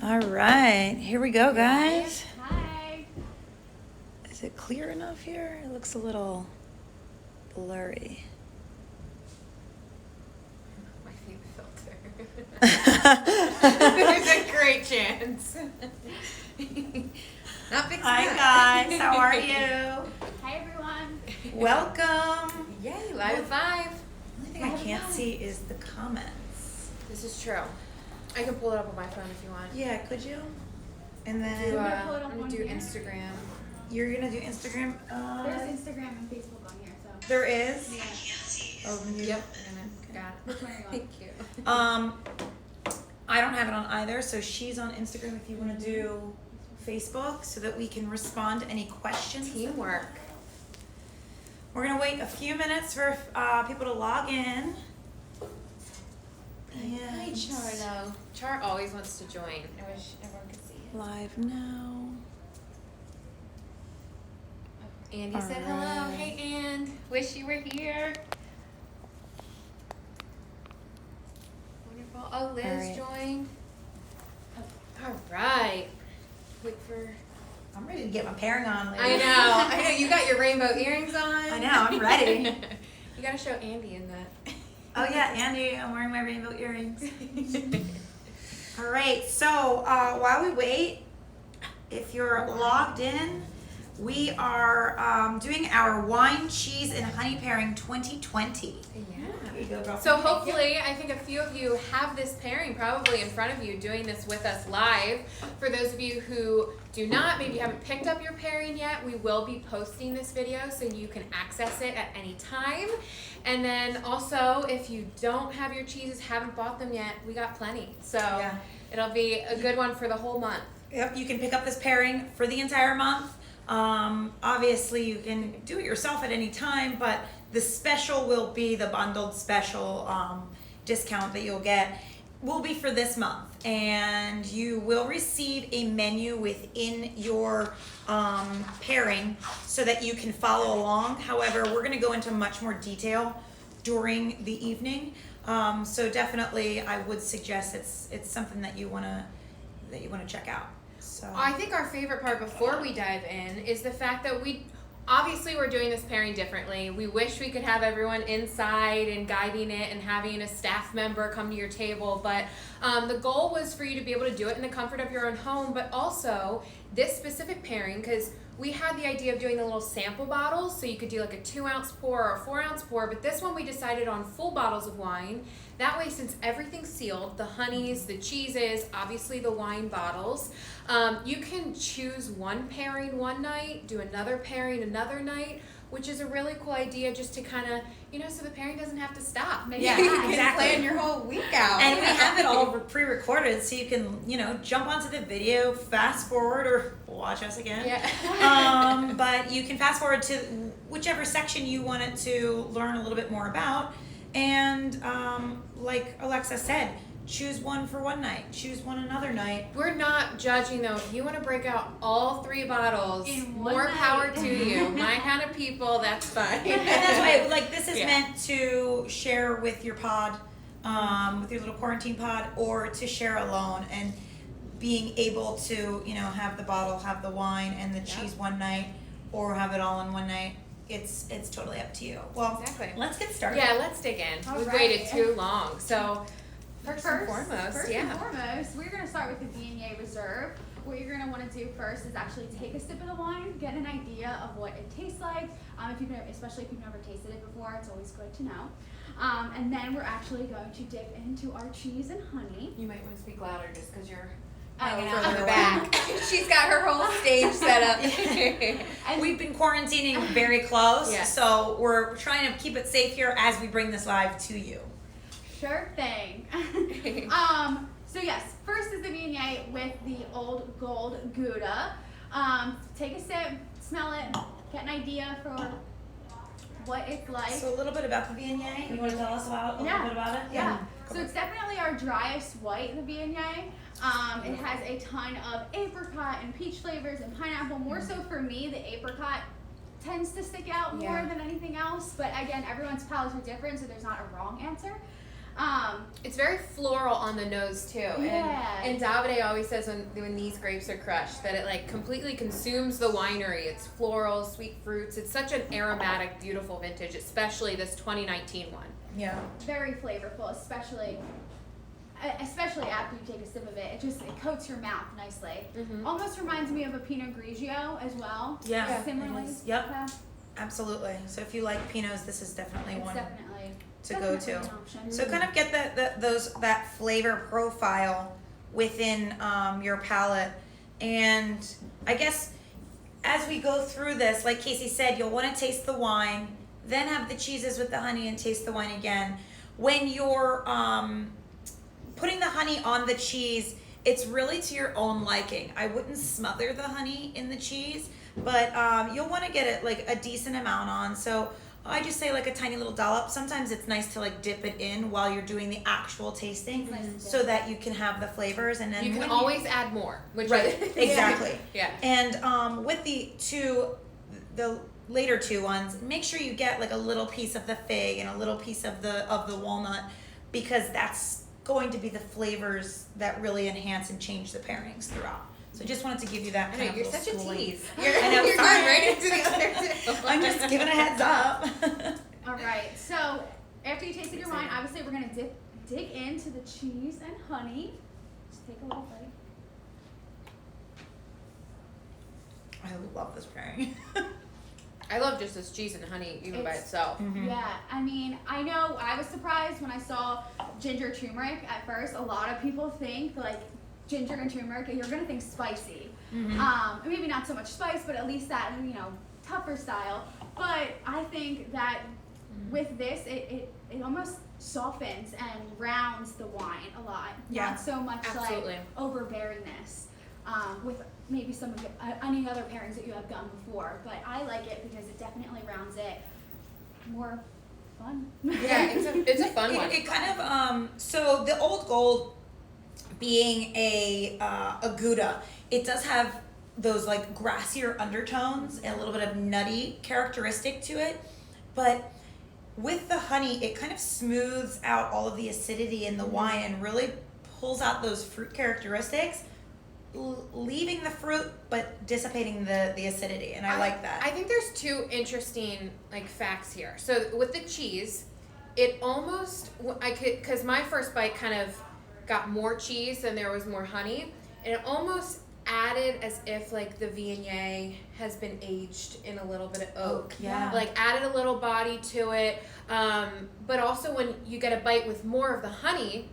All right, here we go, guys. Hi. Is it clear enough here? It looks a little blurry. My favorite filter. There's a great chance. Not big. Hi, guys. How are you? Hi, everyone. Welcome. Yay, live at 5. The only thing I can't see is the comments. This is true. I can pull it up on my phone if you want. Yeah, could you? And then I'm going to do Instagram. you're going to do Instagram? There's Instagram and Facebook on here, so. There is? Yeah. Oh, you Yep. Got it. Which one are you on? Thank you. I don't have it on either, so she's on Instagram if you want to do Facebook so that we can respond to any questions. Teamwork. We're going to wait a few minutes for people to log in. Hi, Char, Char always wants to join. I wish everyone could see it. Live now. Andy said All hello. right. Hey, And. Wish you were here. Wonderful. Oh, Liz All right. joined. All right. Wait for. I'm ready to get my pairing on. I know. You got your rainbow earrings on. I know, I'm ready. You gotta show Andy in that. Oh yeah, Andy, I'm wearing my rainbow earrings. All right, so while we wait, if you're logged in, we are doing our wine, cheese, and honey pairing 2020. There you go, girl. So hopefully, I think a few of you have this pairing probably in front of you doing this with us live. For those of you who do not, maybe haven't picked up your pairing yet, we will be posting this video so you can access it at any time. And then also, if you don't have your cheeses, haven't bought them yet, we got plenty. So Yeah. it'll be a good one for the whole month. Yep, you can pick up this pairing for the entire month. Obviously, you can do it yourself at any time, but the special will be the bundled special discount that you'll get will be for this month. And you will receive a menu within your pairing so that you can follow along. However, we're going to go into much more detail during the evening. So definitely, I would suggest it's something that you want to check out. So I think our favorite part before we dive in is the fact that we're doing this pairing differently. We wish we could have everyone inside and guiding it and having a staff member come to your table, but the goal was for you to be able to do it in the comfort of your own home, but also this specific pairing, because we had the idea of doing the little sample bottles, so you could do like a 2-ounce pour or a 4-ounce pour, but this one we decided on full bottles of wine. That way, since everything's sealed, the honeys, the cheeses, obviously the wine bottles, you can choose one pairing one night, do another pairing another night, which is a really cool idea just to kind of, so the pairing doesn't have to stop. Maybe Yeah, you can exactly. plan your whole week out. And we have it all pre-recorded, so you can, jump onto the video, fast forward, or watch us again. Yeah. But you can fast forward to whichever section you wanted to learn a little bit more about. And like Alexa said, choose one for one night, choose one another night. We're not judging though. If you want to break out all 3 bottles, In one more night. power to you. My kind of people, that's fine. And that's why, this is Yeah. meant to share with your pod, with your little quarantine pod, or to share alone. And being able to, have the bottle, have the wine, and the cheese one night, or have it all in one night. It's totally up to you. Well, Exactly. let's get started. Yeah, let's dig in. All We've right. waited too long. So first and foremost, and foremost, we're going to start with the Chardonnay Reserve. What you're going to want to do first is actually take a sip of the wine, get an idea of what it tastes like. Especially if you've never tasted it before, it's always good to know. And then we're actually going to dip into our cheese and honey. You might want to speak louder just because you're Hanging further out in the back. She's got her whole stage set up. And We've been quarantining very close, Yes. so we're trying to keep it safe here as we bring this live to you. Sure thing. So yes, first is the Viognier with the Old Gold Gouda. Take a sip, smell it, get an idea for what it's like. So a little bit about the Viognier. You want to tell us a little bit about it? Yeah. Come So on. it's definitely our driest white, the Viognier. It has a ton of apricot and peach flavors and pineapple. More so for me, the apricot tends to stick out more Yeah. than anything else. But again, everyone's palates are different, so there's not a wrong answer. It's it's very floral on the nose too. Yeah. And Davide always says when these grapes are crushed that it like completely consumes the winery. It's floral, sweet fruits. It's such an aromatic, beautiful vintage, especially this 2019 one. Yeah. Very flavorful, especially after you take a sip of it. It coats your mouth nicely. Mhm. Almost reminds me of a Pinot Grigio as well. Yeah. Similarly. It is. Yep. Yeah, Absolutely. So if you like Pinots, this is definitely it's one definitely to go to. an option. So kind of get that flavor profile within your palate, and I guess as we go through this, like Kacie said, you'll want to taste the wine, then have the cheeses with the honey and taste the wine again. When you're putting the honey on the cheese, it's really to your own liking. I wouldn't smother the honey in the cheese, but you'll want to get it like a decent amount on. So I just say like a tiny little dollop. Sometimes it's nice to like dip it in while you're doing the actual tasting, Nice and so that you can have the flavors. And then You when can always add more, which right, is, exactly. Yeah. And with the later two ones, make sure you get like a little piece of the fig and a little piece of the walnut, because that's going to be the flavors that really enhance and change the pairings throughout. So just wanted to give you that I kind know, of you're little such a schooling. tease. I know, You're sorry. going right into the other two. I'm just giving a heads up. All right, so after you tasted your wine, obviously we're gonna dig into the cheese and honey. Just take a little bite. I love this pairing. I love just this cheese and honey even by itself. Mhm. Yeah, I mean, I know I was surprised when I saw ginger turmeric at first. A lot of people think like ginger and turmeric, you're gonna think spicy. Maybe not so much spice, but at least that, tougher style. But I think that with this, it almost softens and rounds the wine a lot. Yeah, Not so much absolutely. like overbearingness. With maybe some of any other pairings that you have done before, but I like it because it definitely rounds it more fun. Yeah, it's a fun one. It kind of so the Old Gold being a Gouda, it does have those like grassier undertones and a little bit of nutty characteristic to it, but with the honey, it kind of smooths out all of the acidity in the wine and really pulls out those fruit characteristics, leaving the fruit but dissipating the acidity, and I like that. I think there's two interesting like facts here. So with the cheese, it almost because my first bite kind of got more cheese than there was more honey, and it almost added as if like the Viognier has been aged in a little bit of oak. Yeah. Like added a little body to it. But also when you get a bite with more of the honey,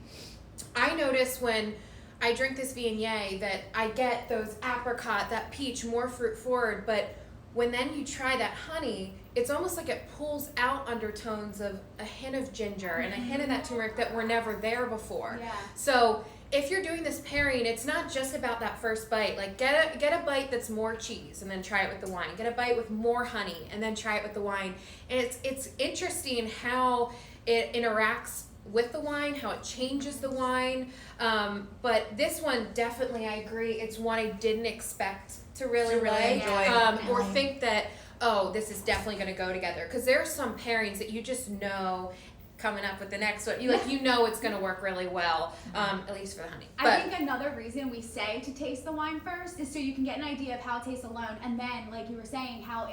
I notice when I drink this Viognier that I get those apricot, that peach, more fruit forward, but when then you try that honey, it's almost like it pulls out undertones of a hint of ginger and a hint of that turmeric that were never there before. Yeah. So if you're doing this pairing, it's not just about that first bite. Like get a bite that's more cheese and then try it with the wine. Get a bite with more honey and then try it with the wine. And it's interesting how it interacts with the wine, how it changes the wine. But this one definitely, I agree, it's one I didn't expect to really like, enjoy. or think that, oh, this is definitely going to go together. Because there are some pairings that you just know coming up with the next one. You know it's going to work really well, at least for the honey. But I think another reason we say to taste the wine first is so you can get an idea of how it tastes alone, and then, like you were saying, how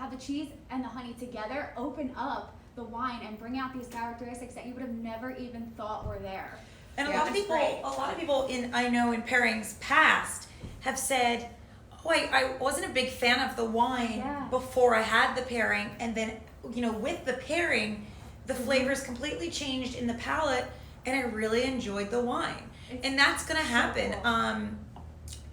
the cheese and the honey together open up the wine and bring out these characteristics that you would have never even thought were there. And Yeah, it's great. a lot of people in pairings past have said, "Oh, I wasn't a big fan of the wine before I had the pairing, and then with the pairing, the flavors completely changed in the palate, and I really enjoyed the wine." And that's gonna happen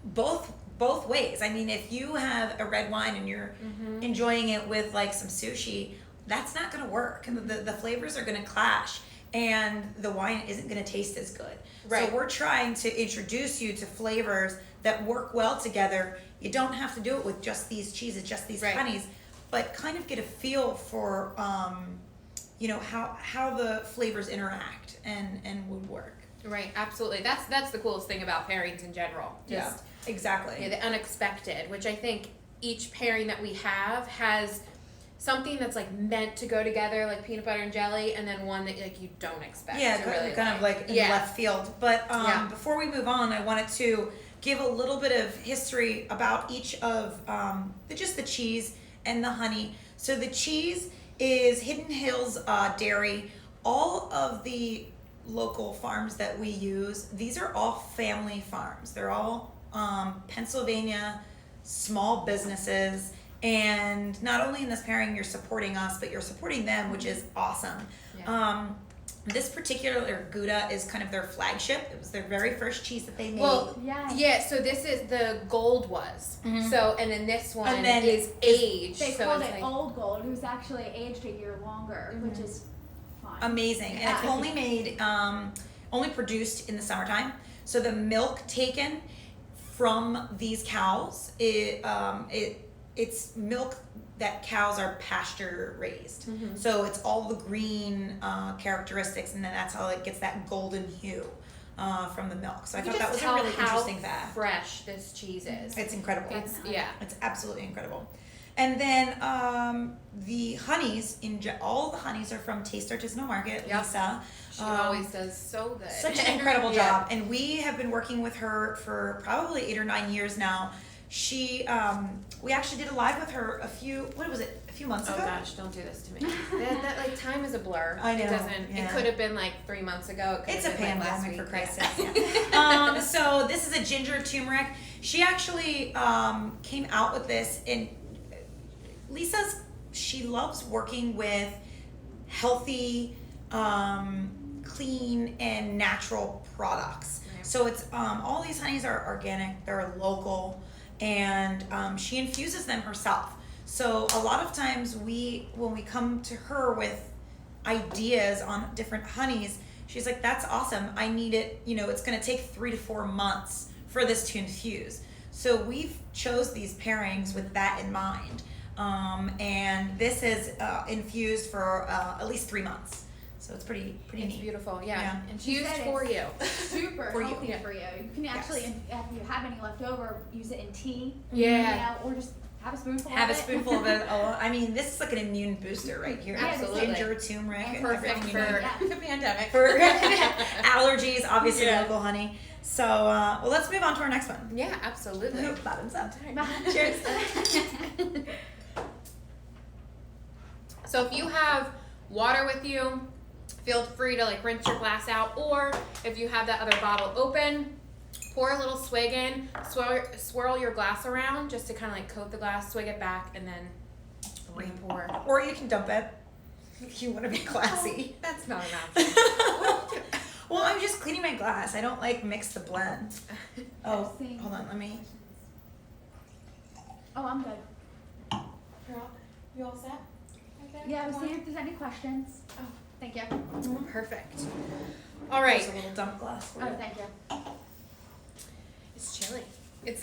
both ways. I mean, if you have a red wine and you're enjoying it with like some sushi, that's not gonna work. The flavors are gonna clash, and the wine isn't gonna taste as good. Right. So we're trying to introduce you to flavors that work well together. You don't have to do it with just these cheeses, just these honeys, but kind of get a feel for how the flavors interact and would work. right, absolutely. That's the coolest thing about pairings in general. Just exactly. the unexpected, which I think each pairing that we have has something that's like meant to go together, like peanut butter and jelly, and then one that like you don't expect. Yeah, to really kind of like in left field. But before we move on, I wanted to give a little bit of history about each of just the cheese and the honey. So the cheese is Hidden Hills Dairy. All of the local farms that we use, these are all family farms. They're all Pennsylvania small businesses. And not only in this pairing, you're supporting us, but you're supporting them, which is awesome. Yeah. This particular Gouda is kind of their flagship. It was their very first cheese that they made. Well, yeah. So this is the gold was. Mm-hmm. So and then this one is aged. They called it old gold. It was actually aged a year longer, mm-hmm. which is fun. Amazing, and it's only made, only produced in the summertime. So the milk taken from these cows, it's milk that cows are pasture raised. Mm-hmm. So it's all the green characteristics, and then that's how it gets that golden hue from the milk. So I thought that was a really interesting fact. Fresh this cheese is. It's incredible. It's absolutely incredible. And then the honeys, all the honeys are from Taste Artisanal Market. Yep. Lisa. She always does so good. Such an incredible job. And we have been working with her for probably 8 or 9 years now. She, we actually did a live with her a few months ago? Oh gosh, don't do this to me. that like time is a blur. I know. It doesn't, it could have been like 3 months ago. It's a pandemic, for Christ's sake. Yeah. So this is a ginger turmeric. She actually came out with this, and she loves working with healthy, clean, and natural products. Yeah. So it's all these honeys are organic, they're local, and she infuses them herself. So a lot of times when we come to her with ideas on different honeys, she's like, that's awesome. I need it. It's going to take 3 to 4 months for this to infuse. So we've chose these pairings with that in mind. And this is infused for at least 3 months. So it's pretty neat. It's beautiful, yeah. Infused for you. Super healthy for you. You can actually, if you have any left over, use it in tea. Yeah. Or just have a spoonful of it. Have a spoonful of it. Oh, I mean, this is like an immune booster right here. Absolutely. Ginger, turmeric, and perfect for the pandemic. For allergies, obviously local honey. So, well, let's move on to our next one. Yeah, absolutely. Bottoms up. Cheers. So if you have water with you, feel free to like rinse your glass out, or if you have that other bottle open, pour a little swig in, swirl your glass around just to kind of like coat the glass, swig it back, and then re-pour. Or you can dump it if you want to be classy. Oh, that's not an option. Well, I'm just cleaning my glass. I don't like mix the blend. Oh, hold on, let me. Oh, I'm good. You all set? Okay. Yeah, I was seeing if there's any questions. Oh, thank you. Perfect. All right. There's a little dump glass for you. Oh, thank you. It's chilly. It is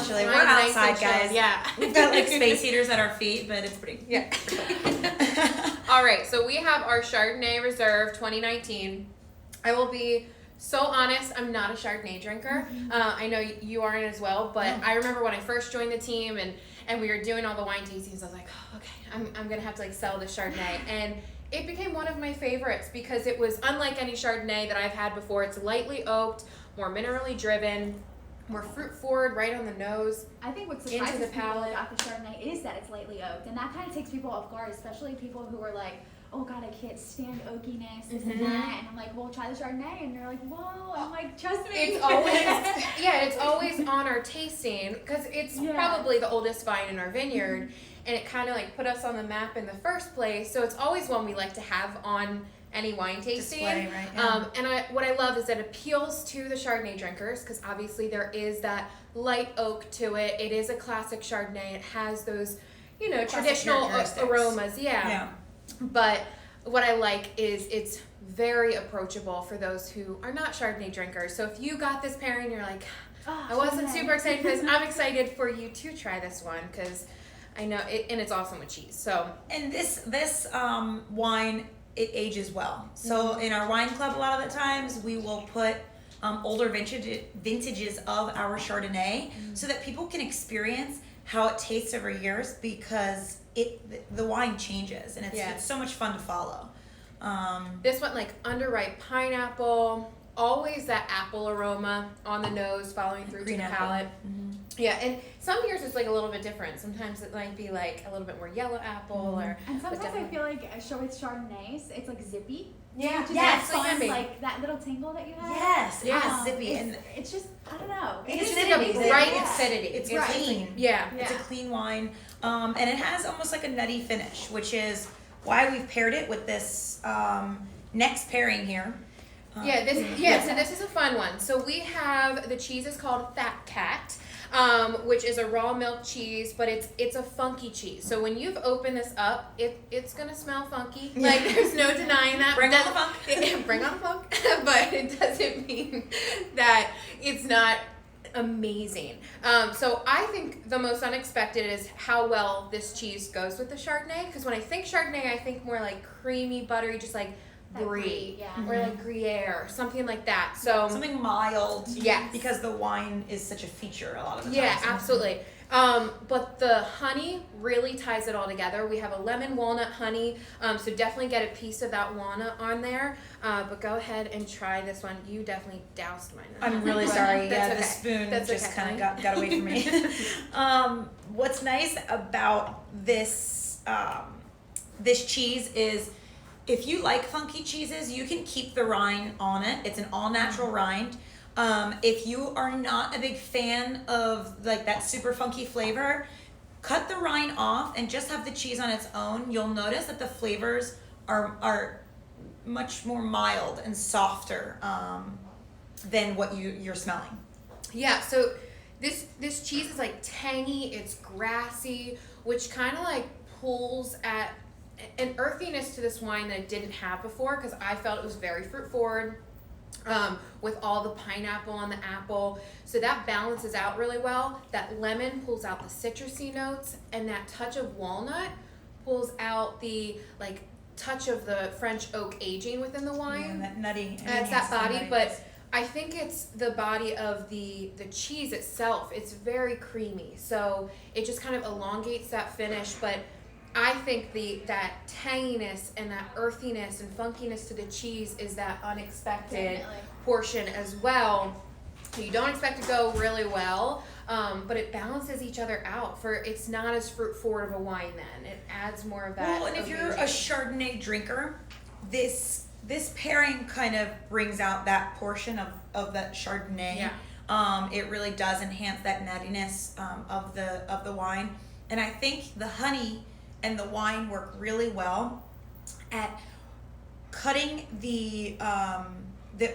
chilly. We're outside, guys. Yeah. We've got like space heaters at our feet, but it's pretty. Yeah. All right, so we have our Chardonnay Reserve 2019. I will be so honest, I'm not a Chardonnay drinker. Mm-hmm. I know you aren't as well, but I remember when I first joined the team and we were doing all the wine tastings, I was like, oh, okay, I'm gonna have to like sell this Chardonnay. And it became one of my favorites because it was unlike any Chardonnay that I've had before. It's lightly oaked, more minerally driven, more fruit forward, right on the nose. I think what surprises people about the Chardonnay is that it's lightly oaked, and that kind of takes people off guard, especially people who are like, oh God, I can't stand oakiness, this and that, and I'm like, well, try the Chardonnay, and they're like, whoa, I'm like, trust me. It's always, it's always on our tasting, because it's probably the oldest vine in our vineyard, and it kind of like put us on the map in the first place, so it's always one we like to have on any wine tasting. Display, right? Yeah. And what I love is that it appeals to the Chardonnay drinkers, because obviously there is that light oak to it. It is a classic Chardonnay. It has those, traditional aromas. Yeah. But what I like is it's very approachable for those who are not Chardonnay drinkers. So if you got this pairing, you're like, I wasn't super excited for this. I'm excited for you to try this one because I know it, and it's awesome with cheese. So and this wine, it ages well. So in our wine club, a lot of the times we will put older vintages of our Chardonnay so that people can experience how it tastes over years because the wine changes and it's so much fun to follow. This one, like underripe pineapple, always that apple aroma on the nose following through Green to the apple. palate. Yeah, and some years it's like a little bit different. Sometimes it might be like a little bit more yellow apple or. And sometimes I definitely- feel like with Chardonnays, it's like zippy. Yeah, Which is yes, like fun, zippy. like that little tingle that you have. Yes, Yeah. it's zippy and It's just, I don't know. It's It's just like a zippy. bright Yeah. acidity. it's Right. clean. Yeah. It's a clean wine, and it has almost like a nutty finish, which is why we've paired it with this next pairing here. So this is a fun one. So we have the cheese is called Fat Cat, which is a raw milk cheese, but it's a funky cheese. So when you've opened this up, it's gonna smell funky. Like there's no denying that. Bring on the funk. Bring on the funk. But it doesn't mean that it's not amazing. So I think the most unexpected is how well this cheese goes with the Chardonnay. Because when I think Chardonnay, I think more like creamy, buttery, just like That brie, brie, yeah. or like Gruyere, something like that. So Something mild. Yes. Because the wine is such a feature a lot of the yeah, times. absolutely. But the honey really ties it all together. We have a lemon walnut honey, so definitely get a piece of that walnut on there. But go ahead and try this one. You definitely doused mine. I'm really But sorry. that's Yeah, okay. the spoon That's just okay. kind of got away from me. What's nice about this this cheese is if you like funky cheeses, you can keep the rind on it. It's an all natural rind. If you are not a big fan of like that super funky flavor, cut the rind off and just have the cheese on its own. You'll notice that the flavors are much more mild and softer than what you're smelling. Yeah, so this cheese is like tangy, it's grassy, which kind of like pulls at an earthiness to this wine that I didn't have before because I felt it was very fruit forward with all the pineapple and the apple. So that balances out really well. That lemon pulls out the citrusy notes, and that touch of walnut pulls out the like touch of the French oak aging within the wine. And that nutty. It's that body, but I think it's the body of the cheese itself. It's very creamy, so it just kind of elongates that finish. But I think that tanginess and that earthiness and funkiness to the cheese is that unexpected Definitely. portion as well. So you don't expect to go really well, but it balances each other out. It's not as fruit forward of a wine. Then it adds more of that. Well, and if you're a Chardonnay drinker, this pairing kind of brings out that portion of that Chardonnay. Yeah. It really does enhance that nuttiness of the wine, and I think the honey and the wine work really well at cutting the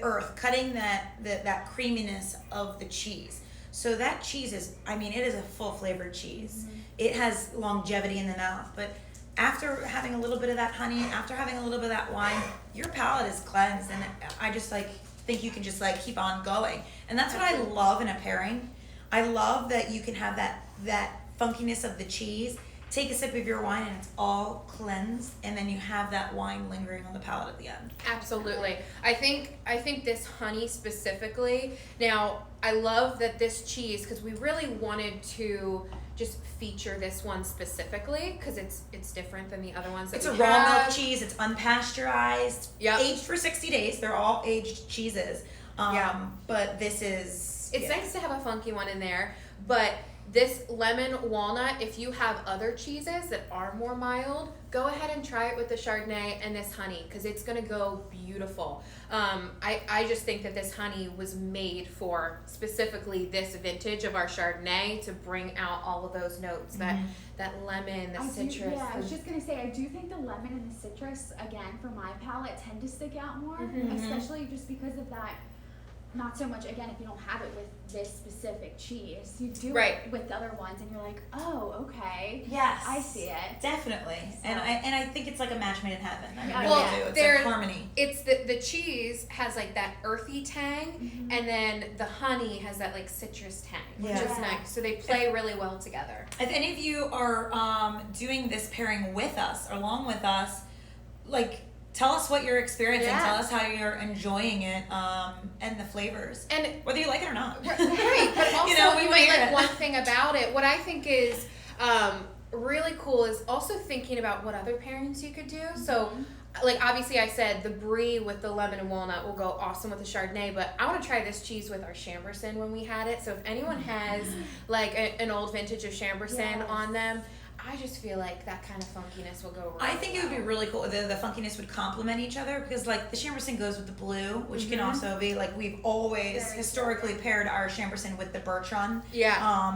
earth, cutting that creaminess of the cheese. So that cheese is, it is a full flavored cheese. Mm-hmm. It has longevity in the mouth, but after having a little bit of that honey, after having a little bit of that wine, your palate is cleansed, and I just think you can just keep on going. And that's what I love in a pairing. I love that you can have that funkiness of the cheese. Take a sip of your wine and it's all cleansed, and then you have that wine lingering on the palate at the end. Absolutely. I think this honey specifically. Now, I love that this cheese, because we really wanted to just feature this one specifically because it's different than the other ones that It's we a raw have. milk cheese. It's unpasteurized. Yep. Aged for 60 days. They're all aged cheeses. Yeah. But this is. It's nice to have a funky one in there, but this lemon walnut, if you have other cheeses that are more mild, go ahead and try it with the Chardonnay and this honey because it's going to go beautiful. I just think that this honey was made for specifically this vintage of our Chardonnay to bring out all of those notes, that lemon, the citrus. I was just going to say, I do think the lemon and the citrus, again, for my palate, tend to stick out more, especially just because of that. Not so much, again, if you don't have it with this specific cheese. You do it with other ones and you're like, oh, okay. Yes. I see it. Definitely. So. And I think it's like a match made in heaven. I Well, really do. It's like harmony. It's the cheese has like that earthy tang, and then the honey has that like citrus tang, which is nice. So they play really well together. If any of you are doing this pairing with us, along with us, tell us what you're experiencing. Yeah. Tell us how you're enjoying it, and the flavors, And whether you like it or not. right, but also You know, we you wanna might hear like it. one thing about it. What I think is really cool is also thinking about what other pairings you could do. So, like obviously I said the brie with the lemon and walnut will go awesome with the Chardonnay, but I want to try this cheese with our Chambourcin when we had it. So if anyone has like an old vintage of Chambourcin Yes. on them, I just feel like that kind of funkiness will go really I think it would be really cool. The funkiness would complement each other because like the Chambourcin goes with the blue, which can also be like we've always Very historically paired our Chambourcin with the Bertrand. Yeah.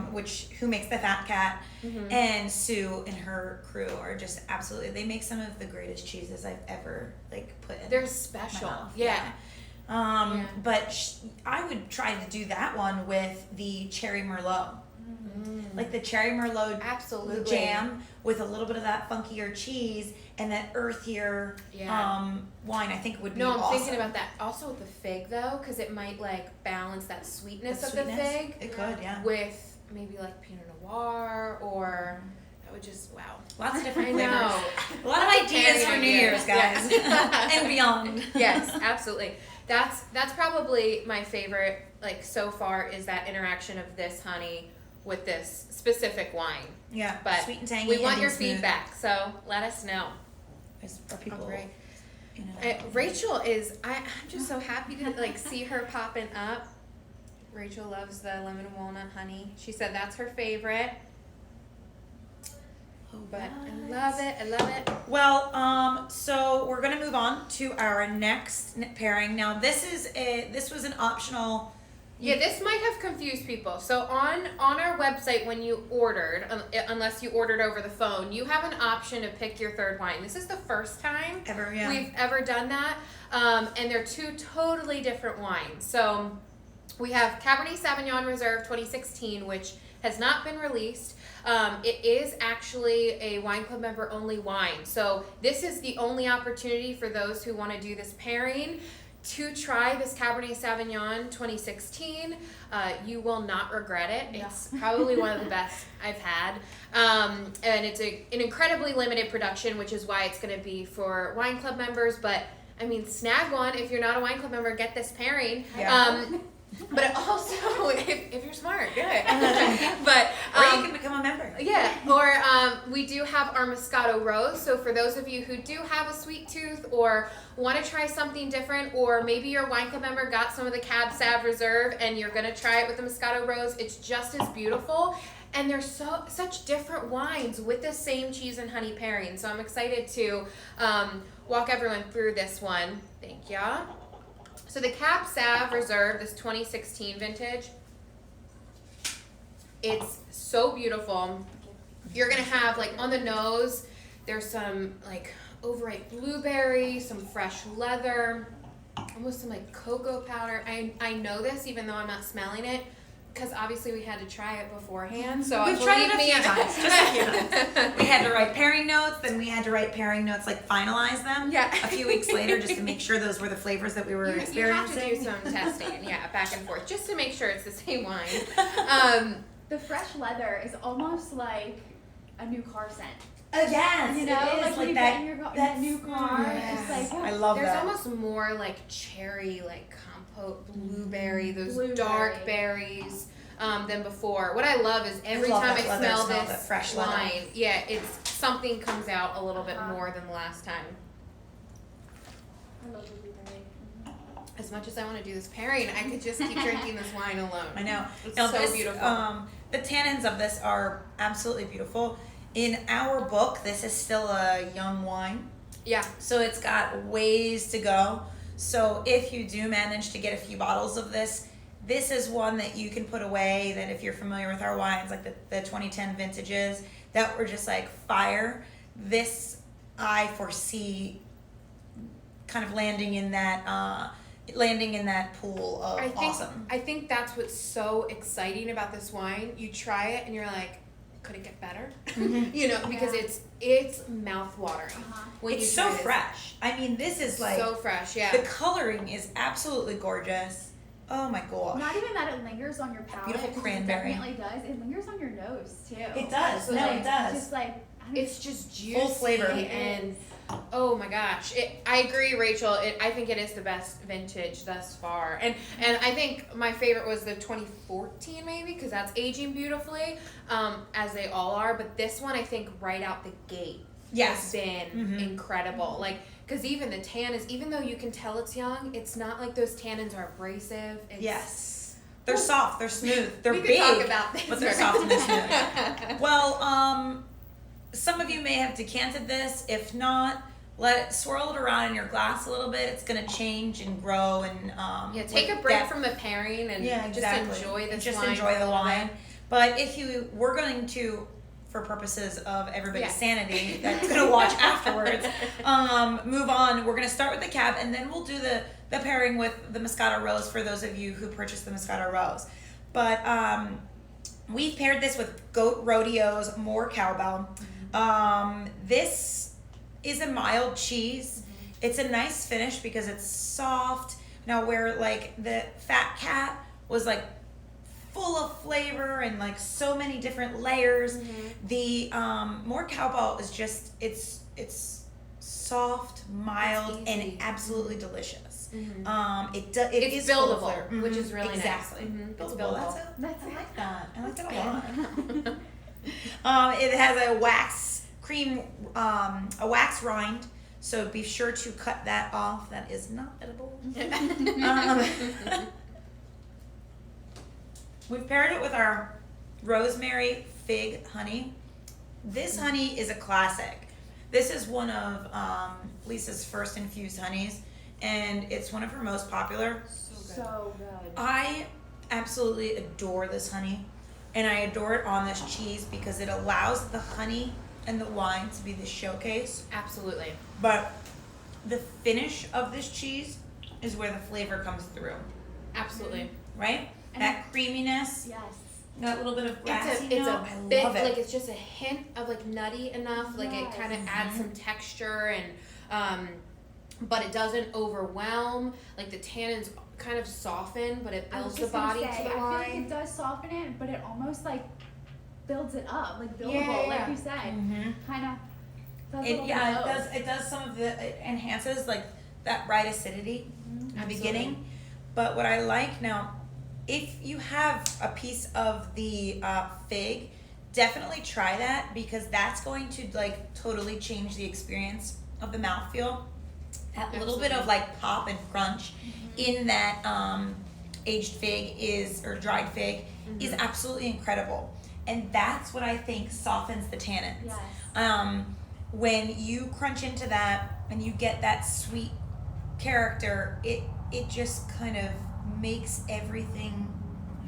Who makes the Fat Cat, Mhm. and Sue and her crew are just absolutely. They make some of the greatest cheeses I've ever like put in. They're my special. mouth. Yeah. Yeah. But I would try to do that one with the Cherry Merlot. Like the Cherry Merlot Absolutely. jam with a little bit of that funkier cheese and that earthier wine, I think would be No, I'm awesome. thinking about that also with the fig though, because it might like balance that sweetness The of the sweetness. fig It could, yeah. with maybe like Pinot Noir or that would just wow. Lots of different I flavors. know. A lot of ideas for New Year's, guys, Yes. and beyond. Yes, absolutely. That's probably my favorite like so far is that interaction of this honey with this specific wine. Yeah, But sweet and tangy. we want and your smooth. feedback, so let us know. For people, All right. you know. Rachel is I'm just so happy to like see her popping up. Rachel loves the lemon and walnut honey. She said that's her favorite. But I love it. I love it. Well, so we're gonna move on to our next pairing. Now, this was an optional. Yeah, this might have confused people. So on our website when you ordered, unless you ordered over the phone, you have an option to pick your third wine. This is the first time Ever, yeah. we've ever done that. And they're two totally different wines. So we have Cabernet Sauvignon Reserve 2016, which has not been released. It is actually a wine club member only wine. So this is the only opportunity for those who want to do this pairing to try this Cabernet Sauvignon 2016. You will not regret it. Yeah. It's probably one of the best I've had. And it's an incredibly limited production, which is why it's going to be for wine club members. But I mean, snag one if you're not a wine club member. Get this pairing. Yeah. But it also, if you're smart, do it. But Or you can become a member. yeah, or we do have our Moscato Rose. So for those of you who do have a sweet tooth or want to try something different, or maybe your wine club member got some of the Cab Sav Reserve and you're going to try it with the Moscato Rose, it's just as beautiful. And they're such different wines with the same cheese and honey pairing. So I'm excited to walk everyone through this one. Thank ya. So the Cab Sav Reserve, this 2016 vintage, it's so beautiful. You're gonna have like on the nose, there's some like overripe blueberry, some fresh leather, almost some like cocoa powder. I know this even though I'm not smelling it, because obviously we had to try it beforehand. So We've tried it a believe few me, times. Just a few times. We had to write pairing notes, then we had to write pairing notes, like finalize them Yeah. a few weeks later just to make sure those were the flavors that we were You have experiencing. to do some testing, yeah, back and forth, just to make sure it's the same wine. The fresh leather is almost like a new car scent. Yes, You know, it is like when you that. get in your car, that's- new car, yes. it's like I love There's that. almost more like cherry, like compote, blueberry, those Blueberry. dark berries than before. What I love is every love time that I leather smell smell, this that fresh leather. wine, yeah, it's something comes out a little bit Uh-huh. more than the last time. I love the blueberry. As much as I want to do this pairing, I could just keep drinking this wine alone. I know. It's No, so this, beautiful. The tannins of this are absolutely beautiful. In our book, this is still a young wine, Yeah. so it's got ways to go. So if you do manage to get a few bottles of this, this is one that you can put away, that if you're familiar with our wines, like the 2010 vintages, that were just like fire. This, I foresee kind of landing in that pool of awesome. I think that's what's so exciting about this wine. You try it and you're like, could it get better? Mhm. You know, because Yeah. it's mouth watering. Uh-huh. When It's you so try this. fresh. I mean, this is like So fresh, yeah. the coloring is absolutely gorgeous. Oh my gosh. Not even that it lingers on your palate. beautiful because cranberry. It definitely does. It lingers on your nose too. It does. So No, like, it does. Just like it's just juicy. Full flavor. And oh my gosh, I agree, Rachel. I think it is the best vintage thus far, and I think my favorite was the 2014 maybe, because that's aging beautifully, as they all are. But this one, I think, right out the gate, has been incredible. Like, because even the tan is, even though you can tell it's young, it's not like those tannins are abrasive. It's, they're soft, they're smooth, they're we big, could talk about this, but they're soft and smooth. Well, some of you may have decanted this. If not, let it swirl it around in your glass a little bit. It's gonna change and grow and take a break from the pairing and just enjoy this just wine. enjoy the wine. But if you were going to, for purposes of everybody's sanity that's gonna watch afterwards, move on. We're gonna start with the Cab, and then we'll do the pairing with the Moscato Rose for those of you who purchased the Moscato Rose. But we've paired this with Goat Rodeo's More Cowbell. This is a mild cheese. It's a nice finish because it's soft. Now, where like the Fat Cat was like full of flavor and like so many different layers, the More Cowbell is just it's soft, mild, and absolutely delicious. It's is buildable, full of flavor, which is really nice. It's Buildable. buildable. I like that. I like that a lot. It has a wax rind, so be sure to cut that off. That is not edible. We've paired it with our Rosemary Fig Honey. This honey is a classic. This is one of Lisa's first infused honeys, and it's one of her most popular. So good. I absolutely adore this honey, and I adore it on this cheese because it allows the honey and the wine to be the showcase. Absolutely. But the finish of this cheese is where the flavor comes through. Absolutely. Right? And that creaminess. Yes. That little bit of grassy it's note. a I bit love it. like, it's just a hint of like nutty enough, like it kind of adds some texture, and but it doesn't overwhelm. Like the tannins kind of soften, but it builds the body to the I feel wine. like it does soften it, but it almost like builds it up, like buildable, Yeah. like you said. Kind of. It does some of it enhances like that right acidity in the beginning. But what I like now, if you have a piece of the fig, definitely try that, because that's going to like totally change the experience of the mouthfeel. That little bit of like pop and crunch in that aged fig or dried fig is absolutely incredible. And that's what I think softens the tannins. Yes. When you crunch into that and you get that sweet character, it just kind of makes everything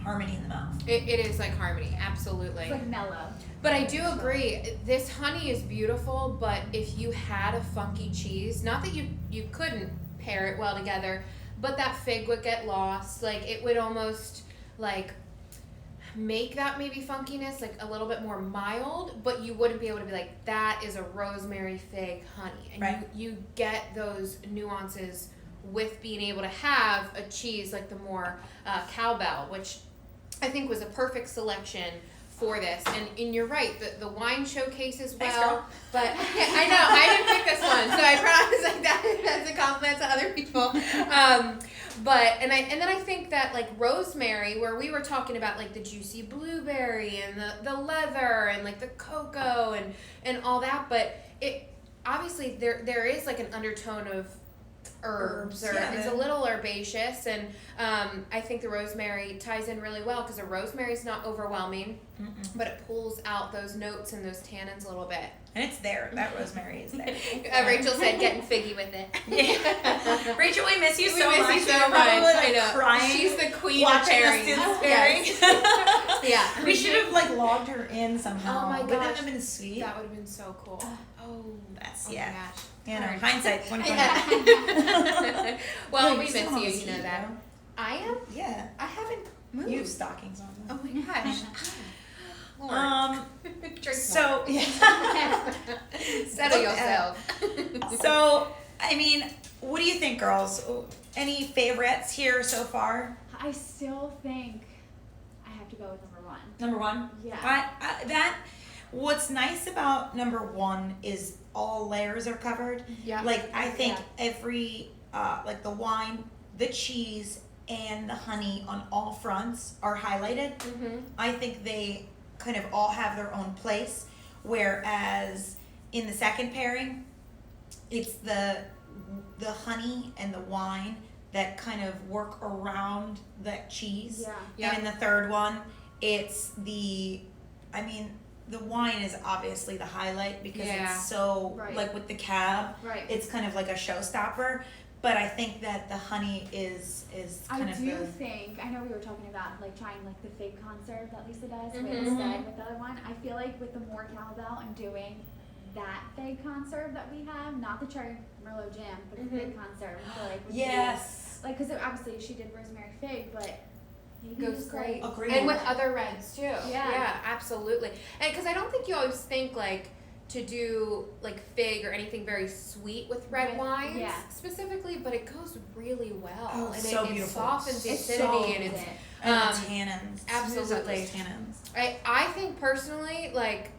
harmony in the mouth. It is like harmony, absolutely. It's like mellow. But I do agree, this honey is beautiful, but if you had a funky cheese, not that you couldn't pair it well together, but that fig would get lost. Like it would almost like make that maybe funkiness like a little bit more mild, but you wouldn't be able to be like, that is a rosemary fig honey. And you get those nuances with being able to have a cheese like the More Cowbell, which I think was a perfect selection for this. And you're right, the wine showcases well. Thanks, girl. But I know I didn't pick this one, so I promise like that's a compliment to other people. But and then I think that like rosemary, where we were talking about like the juicy blueberry and the leather and like the cocoa and all that, but it obviously there is like an undertone of herbs, or it's a little herbaceous, and I think the rosemary ties in really well because the rosemary is not overwhelming, but it pulls out those notes and those tannins a little bit. And it's there. That rosemary is there. Rachel said getting figgy with it. Yeah. Rachel, we miss you so much. We miss you so We're much. probably, like, I know. crying. She's the queen of Watching pairing. us do this pairing. Yes. Yeah. We should have like logged her in somehow. Oh my Wouldn't gosh. that have been sweet? That would have been so cool. Oh, That's my gosh. You know, Hard. hindsight 2020. Yeah. Well, Look, we you're miss still on you. the You know seat, that. though. I am. Yeah. I haven't moved. You have stockings on. Oh my gosh. Lord. Drink more. So Settle yourself. So, I mean, what do you think, girls? Any favorites here so far? I still think I have to go with number one. Number one? Yeah. What's nice about number 1 is all layers are covered. Yeah. Like I think every like the wine, the cheese, and the honey on all fronts are highlighted. Mm-hmm. I think they kind of all have their own place. Whereas in the second pairing, it's the honey and the wine that kind of work around that cheese. Yeah. And in the third one, it's the wine is obviously the highlight because it's so, Right. like with the cab, Right. it's kind of like a showstopper. But I think that the honey is kind of think, I know we were talking about like trying like the fig conserve that Lisa does Mhm. instead with the other one. I feel like with the more cowbell and doing that fig conserve that we have, not the cherry merlot jam, but the fig conserve, I feel like would yes. be, like, because obviously she did rosemary fig, but maybe Goes just, great. like, Agreed. And with other reds too. Yeah. Absolutely. And because I don't think you always think like to do like fig or anything very sweet with red wines specifically, but it goes really well. Oh, and so it beautiful. softens the It acidity softens and it's it. And Um, the tannins. absolutely. Smooths out those tannins. I think personally, like,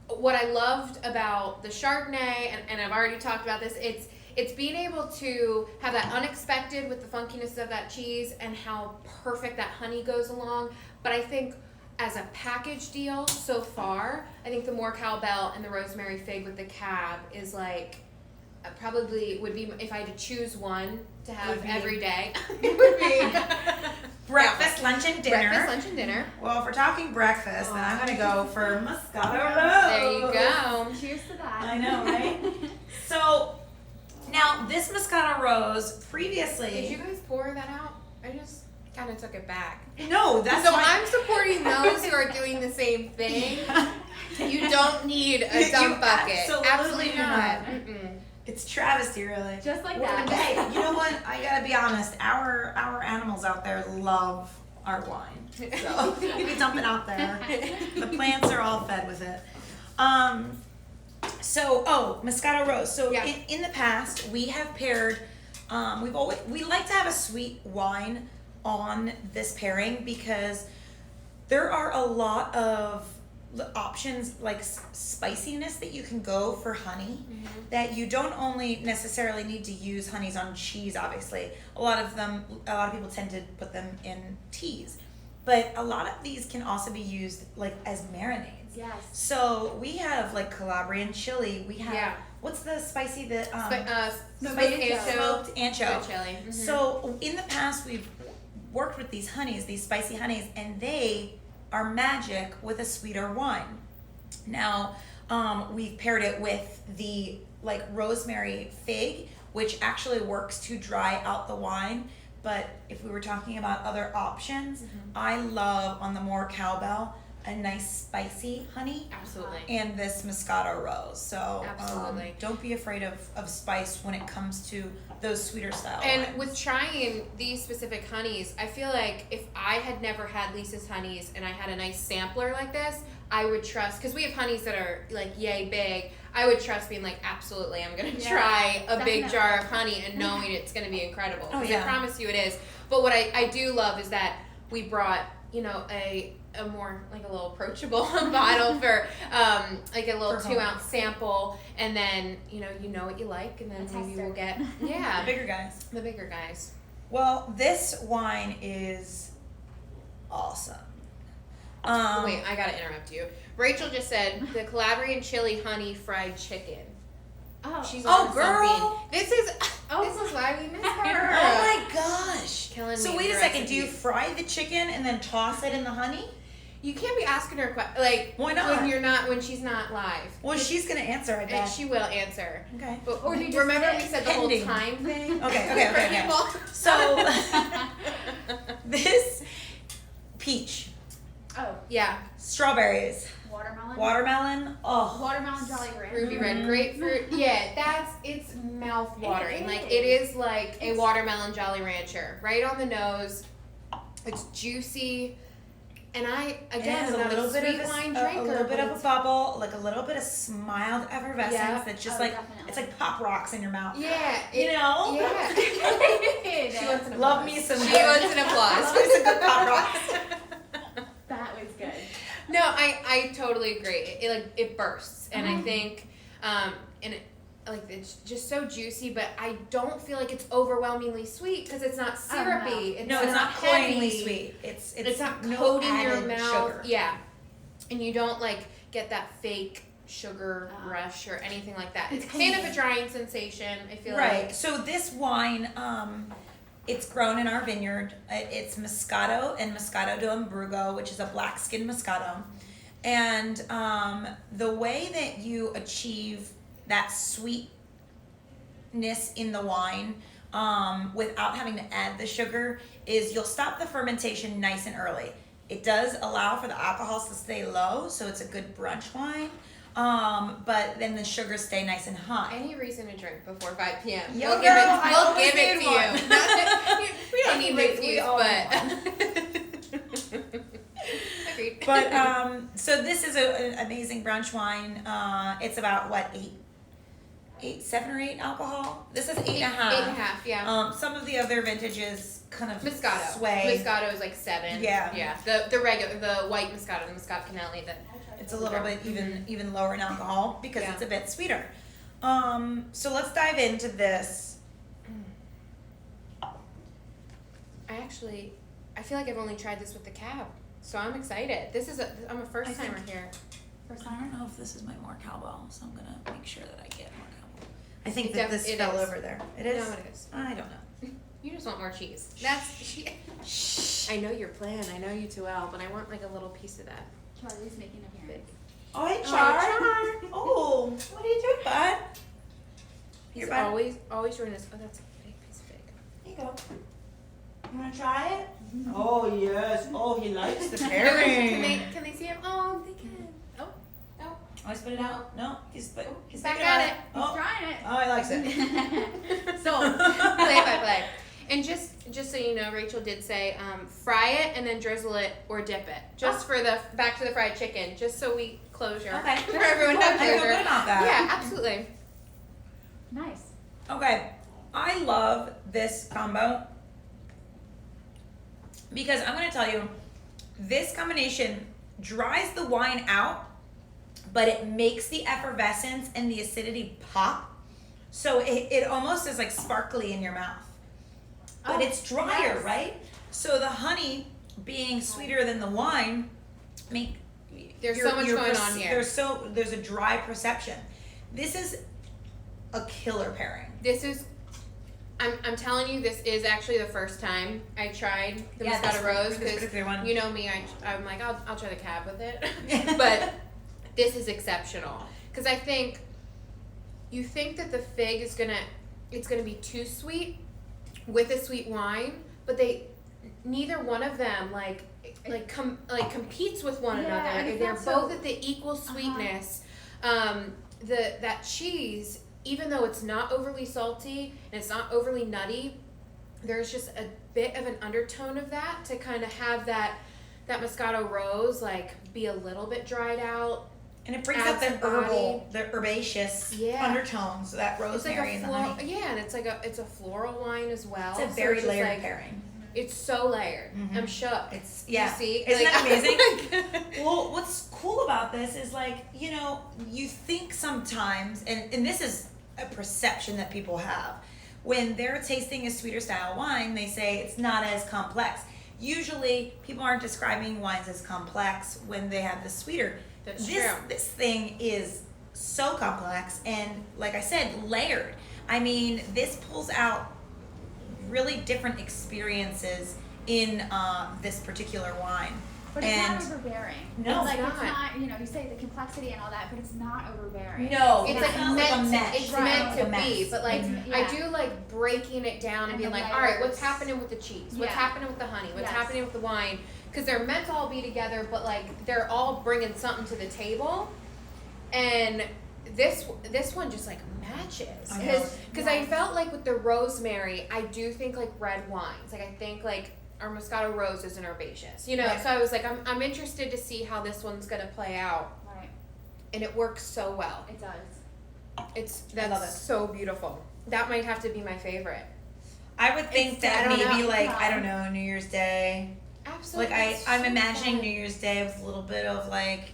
what I loved about the Chardonnay, and I've already talked about this, it's being able to have that unexpected with the funkiness of that cheese and how perfect that honey goes along. But I think as a package deal so far, I think the more cowbell and the rosemary fig with the cab is like, probably would be, if I had to choose one to have Would be- every day, it would be Breakfast, lunch, and dinner. breakfast, lunch, and dinner. Well, if we're talking breakfast, then I'm gonna go for Moscato There you Rose. go. Cheers to that. I know, right? So now this Moscato Rose previously. Did you guys pour that out? I just kind of took it back. No, that's So why. I'm supporting those who are doing the same thing. You don't need a You dump bucket. absolutely do not. not. Mm-mm. It's travesty, really. Just like Well, that. hey, you know what? I gotta be honest. Our animals out there love our wine, so we be dumping out there. The plants are all fed with it. Moscato Rose. So Yeah. in the past, we have paired. We like to have a sweet wine on this pairing because there are a lot of options like spiciness that you can go for honey that you don't only necessarily need to use honeys on cheese. Obviously, a lot of people tend to put them in teas, but a lot of these can also be used like as marinades. Yes. So we have like Calabrian chili. We have what's the spicy that Smoked ancho. smoked ancho. Good chili. Mhm. So in the past, we've worked with these honeys, these spicy honeys, and they are magic with a sweeter wine. Now, we've paired it with the like rosemary fig, which actually works to dry out the wine. But if we were talking about other options, I love on the more cowbell a nice spicy honey. Absolutely. And this Moscato Rose. So Absolutely. Don't be afraid of spice when it comes to those sweeter style And wines. with trying these specific honeys, I feel like if I had never had Lisa's honeys and I had a nice sampler like this, I would trust, because we have honeys that are like yay big, I would trust being like, absolutely, I'm going to try a big definitely. jar of honey and knowing it's going to be incredible. Oh, Because yeah. I promise you it is. But what I do love is that we brought, you know, a more like a little approachable bottle for like a little For 2-ounce sample, and then you know what you like, and then A maybe tester. we'll get The bigger guys. the bigger guys. Well, this wine is awesome. Wait, I gotta interrupt you. Rachel just said the Calabrian chili honey fried chicken. Oh. She's Oh, on girl. something. This is why we miss her. Oh my gosh. Killing So me wait a with second, do you recipes. fry the chicken and then toss it in the honey? You can't be asking her like Why not? when she's not live. Well, she's gonna answer, I And bet. she will answer. Okay. But Or do you just remember say we said the pending. whole time thing? Okay. So this peach, Oh, Yeah. strawberries, watermelon. watermelon. Oh, Watermelon Jolly Rancher. Ruby red grapefruit. Yeah, it's mouth watering. It Like is. it is like a watermelon Jolly Rancher. Right on the nose. It's juicy. And I it again has am not a sweet of wine a drinker. little bit but of a it's- bubble, like a little bit of mild effervescence Yeah. that's just Oh, like definitely. it's like pop rocks in your mouth. Yeah. You know? Yeah. She wants an Love applause. me some She good- wants an applause. Love me some good pop rocks. That was good. No, I totally agree. It bursts, and I think, it's just so juicy. But I don't feel like it's overwhelmingly sweet because it's not syrupy. No, it's not cloyingly sweet. It's not no coating your added mouth. sugar. Yeah, and you don't get that fake sugar rush or anything like that. It's kind of a drying sensation. I feel Right. So this wine, it's grown in our vineyard. It's Moscato and Moscato do Ambrugo, which is a black skin Moscato. And the way that you achieve that sweetness in the wine without having to add the sugar is you'll stop the fermentation nice and early. It does allow for the alcohols to stay low, so it's a good brunch wine. But then the sugars stay nice and high. Any reason to drink before 5 p.m. Yo, We'll girl, give it to you. We don't need an excuse, but agreed. But so this is an amazing brunch wine. It's about 7 or 8 alcohol. This is 8.5. 8.5, yeah. Some of the other vintages kind of Moscato. sway. Moscato is 7. Yeah. Yeah. The regular, the white Moscato, the Muscat Canelli. It's a little bit even lower in alcohol because it's a bit sweeter. So let's dive into this. I feel like I've only tried this with the cab, so I'm excited. I'm a first timer here. I don't know if this is my more cowbell, so I'm gonna make sure that I get more cowbell. I think It this it fell is. over there. It is? No, it is. I don't know. You just want more cheese. Shh. I know your plan. I know you too well, but I want a little piece of that. Charlie's making an appearance. Oh, hey, Char. Oh, what are you doing, bud? He's always showing us. Oh, that's a big piece of fig. Here you go. You want to try it? Oh, yes. Oh, he likes the Can pairing. they see him? Oh, they can. Oh. Oh, I spit it out. No, he's Back thinking at about it. He's Oh, trying it. oh, he likes it. So, Play by play. And just so you know, Rachel did say fry it and then drizzle it or dip it. Just for the back to the fried chicken, just so we closure. Okay. For everyone to have I feel closure. good about that. Yeah, absolutely. nice. Okay, I love this combo because I'm going to tell you, this combination dries the wine out, but it makes the effervescence and the acidity pop. So it almost is like sparkly in your mouth. But it's drier, yes. right? So the honey being sweeter than the wine There's so much going on here. There's a dry perception. This is a killer pairing. I'm telling you, this is actually the first time I tried the Yeah, Moscato Rose this because one. you know me, I'm like I'll try the cab with it, but this is exceptional because I think you think that the fig is gonna be too sweet with a sweet wine, but neither one of them competes with one Yeah, another. it's They're not both so- at the equal sweetness. That cheese, even though it's not overly salty and it's not overly nutty, there's just a bit of an undertone of that to kind of have that Moscato Rose be a little bit dried out. And it brings Add up the some body. herbal, the herbaceous undertones, that rosemary and the honey. Yeah, and it's a floral wine as well. It's a so very just layered pairing. It's so layered. Mhm. I'm shook. Yeah. You see? Isn't that amazing? amazing? Well, what's cool about this is you think sometimes, and this is a perception that people have, when they're tasting a sweeter style wine, they say it's not as complex. Usually, people aren't describing wines as complex when they have the sweeter. That's true. This thing is so complex and, like I said, layered. I mean, this pulls out really different experiences in this particular wine. But it's not overbearing. No, it's it's it's not, you say the complexity and all that, but it's not overbearing. No, It's it's not like a mesh. It's Right. meant Like to a mesh. be, but It's- I yeah. do breaking it down and And being the all right, what's layers. happening with the cheese? What's Yeah. happening with the honey? What's Yes. happening with the wine? Because they're meant to all be together, but they're all bringing something to the table, and this one just matches. I know. Because I felt with the rosemary, I do think red wines. I think our Moscato Rose is an herbaceous, Right. So I was I'm interested to see how this one's gonna play out, Right. and it works so well. It does. I love That's it. so beautiful. That might have to be my favorite. I would think I that don't maybe know. I don't know, New Year's Day. Absolutely. Like I'm So imagining fun. New Year's Day with a little bit of like,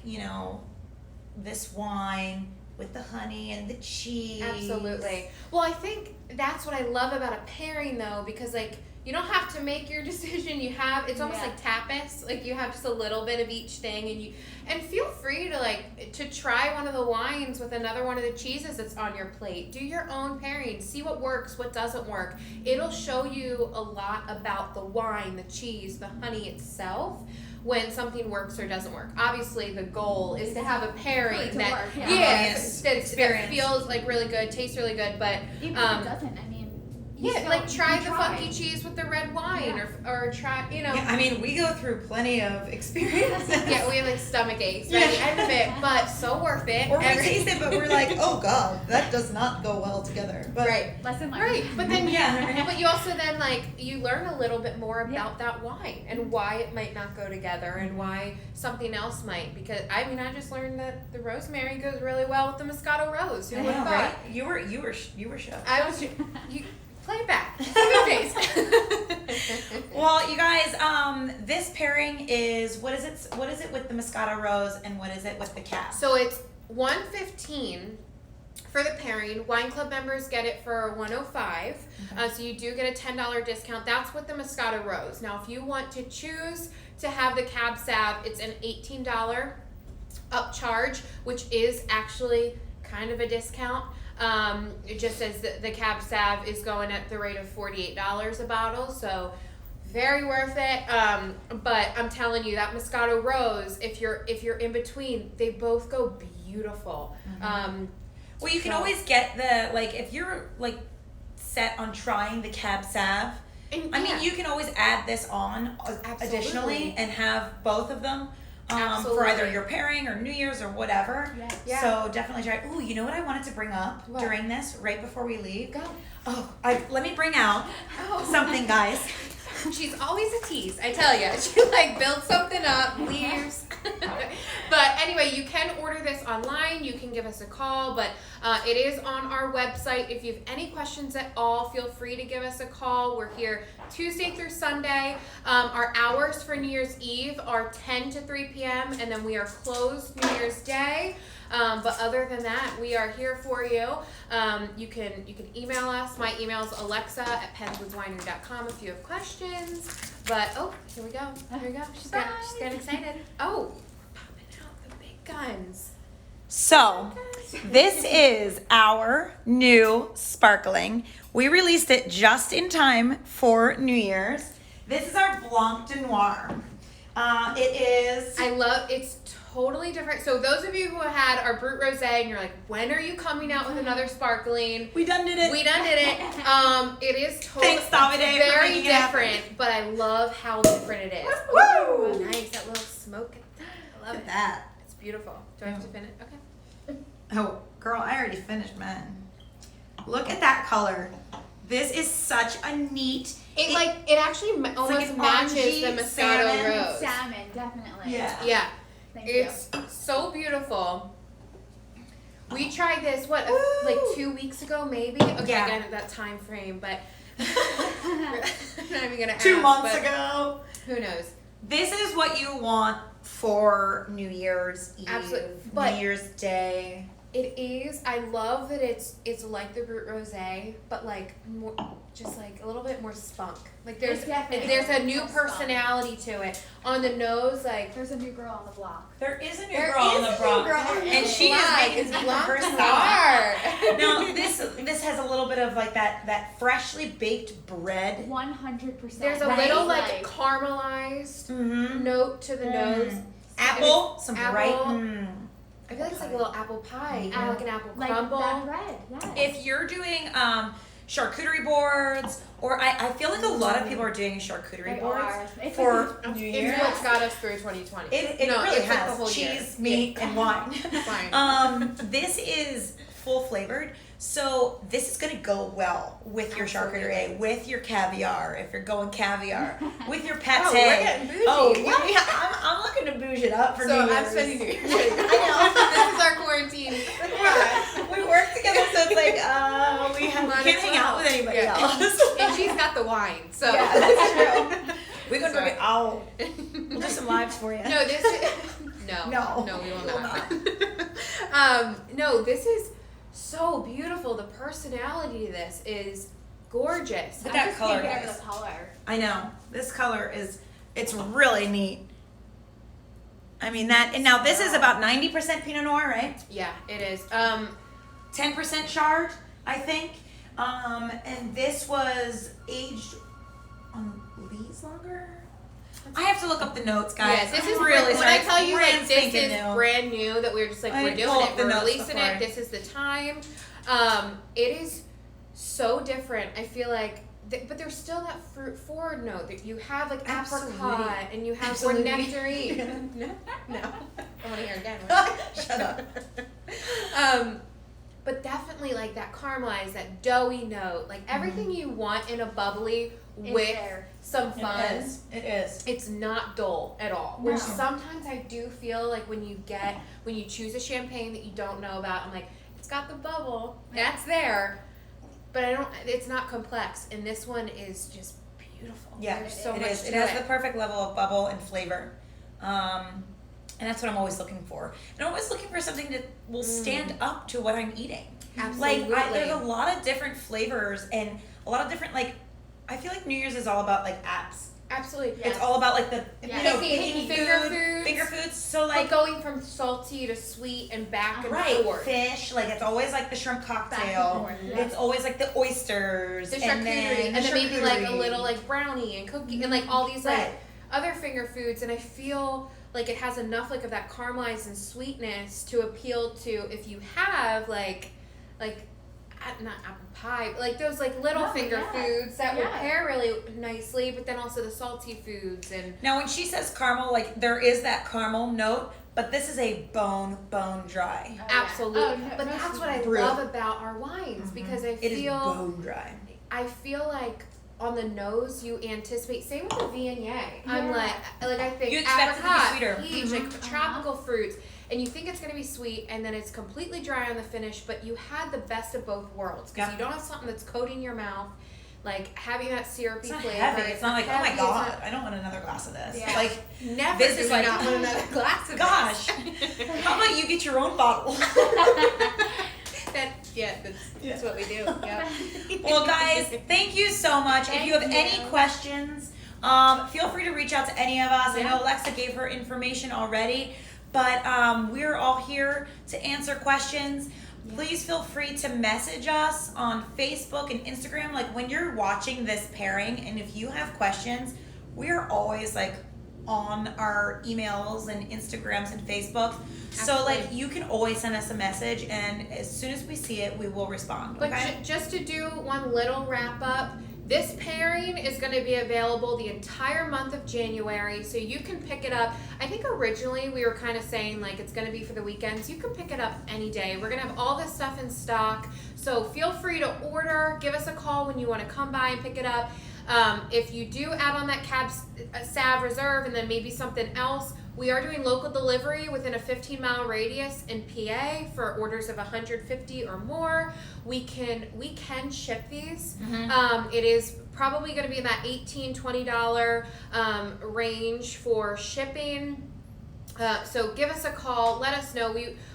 this wine with the honey and the cheese. Absolutely. Well, I think that's what I love about a pairing though, because like you don't have to make your decision. It's almost like tapas. Like you have just a little bit of each thing, and feel free to try one of the wines with another one of the cheeses that's on your plate. Do your own pairing. See what works, what doesn't work. It'll show you a lot about the wine, the cheese, the honey itself, when something works or doesn't work. Obviously, the goal is to have a pairing that that feels like really good, tastes really good, but even if it doesn't, I mean, try the funky cheese with the red wine, or try, Yeah, I mean, we go through plenty of experiences. Yeah, we have like stomach aches by the end of it, but so worth it. Or we taste it, but we're like, oh god, that does not go well together. But lesson learned. Right, but then Yeah. but you also then you learn a little bit more about that wine and why it might not go together and why something else might. Because I just learned that the rosemary goes really well with the Moscato Rose. Who I would have know, thought? right? You were shocked. I was. You play it back. Good days. Well, you guys, this pairing is what is it with the Moscato Rose and what is it with the Cab? So it's $115 for the pairing. Wine Club members get it for $105. So you do get a $10 discount. That's with the Moscato Rose. Now, if you want to choose to have the Cab Sav, it's an $18 upcharge, which is actually kind of a discount. It just says that the Cab Sav is going at the rate of $48 a bottle, so very worth it. But I'm telling you, that Moscato Rose, if you're in between, they both go beautiful. Well, you can always get if you're set on trying the Cab Sav, you can always add this on additionally and have both of them. For either your pairing or New Year's or whatever. Yes. Yeah. So definitely try. Ooh, you know what I wanted to bring up during this, right before we leave? Go. Oh, let me bring out something, guys. She's always a tease, I tell you. She builds something up, leaves. But anyway, you can order this online. You can give us a call, but it is on our website. If you have any questions at all, feel free to give us a call. We're here Tuesday through Sunday. Our hours for New Year's Eve are 10 to 3 p.m. and then we are closed New Year's Day. But other than that, we are here for you. You can email us. My email is alexa@penswoodswinery.com if you have questions. But here we go. She's getting excited. Oh, popping out the big guns. So, this is our new sparkling. We released it just in time for New Year's. This is our Blanc De Noir. It's totally different. So those of you who had our Brut Rosé and you're like, when are you coming out with another sparkling? We done did it. It is totally very different, but I love how different it is. Woo! Ooh, nice, that little smoke. I love it. That. It's beautiful. Do I have to finish? Okay. Oh, girl, I already finished mine. Look at that color. This is such a neat. It actually almost an matches orangey the Moscato salmon. Rose. Salmon, definitely. Yeah. Thank It's so beautiful. We tried this, 2 weeks ago, maybe? Okay, Yeah. again, that time frame, but I'm not even gonna 2 ask, months but ago. Who knows? This is what you want for New Year's Eve, Absolutely. But New Year's Day. it is. I love that it's like the Brut Rosé, but more, just a little bit more spunk. There's a new personality to it. On the nose, there's a new girl on the block. There is a new girl on the block, and she is making Blanc her De style. Noir. Now this has a little bit of that freshly baked bread. 100%. There's a little caramelized note to the nose. Apple, some apple. bright. I feel like it's like a little apple pie, Yeah. like an apple Like crumble. that bread, yes. If you're doing charcuterie boards, or I feel like a lot of people are doing charcuterie They boards are. It's for like New It's Year. what's got us through 2020. It No, really it's like has the whole year. cheese, meat, and wine. Fine. This is full flavored, so this is gonna go well with your charcuterie, with your caviar, if you're going caviar, with your pate. Oh, we're getting bougie. Oh, What? yeah, I'm looking to bouge it up for New So Year's. I'm spending New Year's. I This is our quarantine. know. We work together, so it's like we Might can't as hang out well. with anybody Yeah. else. And she's got the wine, so. Yeah, that's true. We go That's okay. We'll do some lives for you. No, this is, no, we will not. No, this is so beautiful. The personality to this is gorgeous. Look at that color, Can't get over guys. the color. I know. This color it's really neat. I mean that, and now this is about 90% Pinot Noir, right? Yeah, it is. 10% Chard, I think. And this was aged on lees longer. I have to look up the notes, guys. Yes, this is really when I tell you like this spanking is new. brand new that we're just like I we're doing pulled it, the we're notes releasing before. it. This is the time. It is so different. I feel like, but there's still that fruit forward note that you have like Absolutely. apricot and you have Absolutely. or nectarine. no, I want to hear it again. Shut up. But definitely like that caramelized, that doughy note, like everything you want in a bubbly with there. some fun. It is. It's not dull at all. No. Which sometimes I do feel like when you choose a champagne that you don't know about, I'm like, it's got the bubble, that's there, but it's not complex. And this one is just beautiful. Yeah, There's so it much is. to It has the perfect level of bubble and flavor. And that's what I'm always looking for. And I'm always looking for something that will stand up to what I'm eating. Absolutely. Like, there's a lot of different flavors and a lot of different, like, I feel like New Year's is all about, like, apps. Absolutely. It's all about, like, the, Yeah. Picking finger foods. So, like, But going from salty to sweet and back and right, forth. fish, like, it's always, like, the shrimp cocktail. Back and forth, It's always, like, the oysters. The and charcuterie, then and then maybe like a charcuterie. little like brownie and cookie and like all these like Right. other finger foods, and I feel like it has enough like of that caramelized and sweetness to appeal to if you have like not apple pie, like those like little finger foods that would pair really nicely, but then also the salty foods. And Now, when she says caramel, like, there is that caramel note, but this is a bone dry. Oh, absolutely, yeah. Oh, no, but no, that's what I Brut. love about our wines because I It is feel bone dry. I feel like on the nose you anticipate. Same with the Viognier. I'm like I think You expect it to be apricot, sweeter. peach, like tropical fruits, and you think it's gonna be sweet, and then it's completely dry on the finish. But you had the best of both worlds because Yeah. you don't have something that's coating your mouth, like having that syrupy It's not flavor. heavy. It's not like, oh my heavy, god, it's I don't want another glass of this. Yeah. Like, Never this do is we like, not want another glass of gosh, how about you get your own bottle? That's what we do. Yeah. Well, guys, thank you so much. If you have Thank any you. questions, feel free to reach out to any of us. I know Alexa gave her information already, but we're all here to answer questions. Please feel free to message us on Facebook and Instagram. Like, when you're watching this pairing, and if you have questions, we are always like on our emails and Instagrams and Facebook. So like, you can always send us a message, and as soon as we see it, we will respond. But Okay? just to do one little wrap up, this pairing is going to be available the entire month of January, so you can pick it up. I think originally we were kind of saying like it's going to be for the weekends. You can pick it up any day. We're going to have all this stuff in stock, so feel free to order. Give us a call when you want to come by and pick it up. If you do add on that Salve Reserve and then maybe something else, we are doing local delivery within a 15-mile radius in PA for orders of 150 or more. We can ship these. It is probably going to be in that $18-$20 range for shipping. So give us a call. Let us know.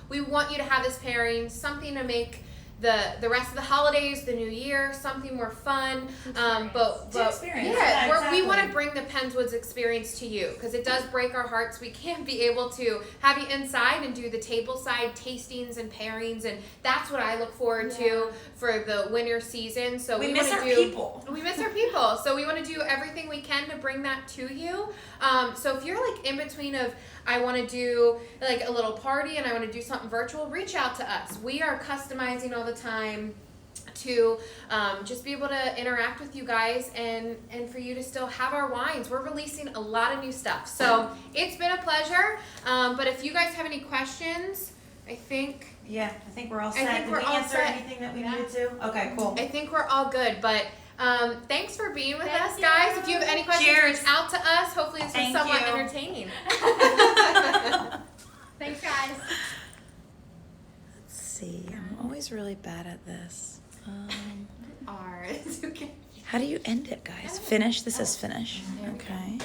We want you to have this pairing, something to make the rest of the holidays, the new year, something more fun. But experience. yeah, Exactly. we want to bring the Penswoods experience to you because it does break our hearts. We can't be able to have you inside and do the tableside tastings and pairings, and that's what I look forward to for the winter season. So we we miss want our to do. people. We miss our people, so we want to do everything we can to bring that to you. So if you're like in between of I want to do like a little party and I want to do something virtual, reach out to us. We are customizing all the time to just be able to interact with you guys and for you to still have our wines. We're releasing a lot of new stuff. So it's been a pleasure. But if you guys have any questions, I think we're all I set. think Did we're we all answer set. anything that we needed to? Okay, cool. we're all good. But thanks for being with us, Thank guys. you. If you have any questions, Cheers. reach out to us. Hopefully this was Thank somewhat you. entertaining. Thanks, guys. Let's see. I'm always really bad at this. It's okay. How do you end it, guys? Finish. This is finish. Okay.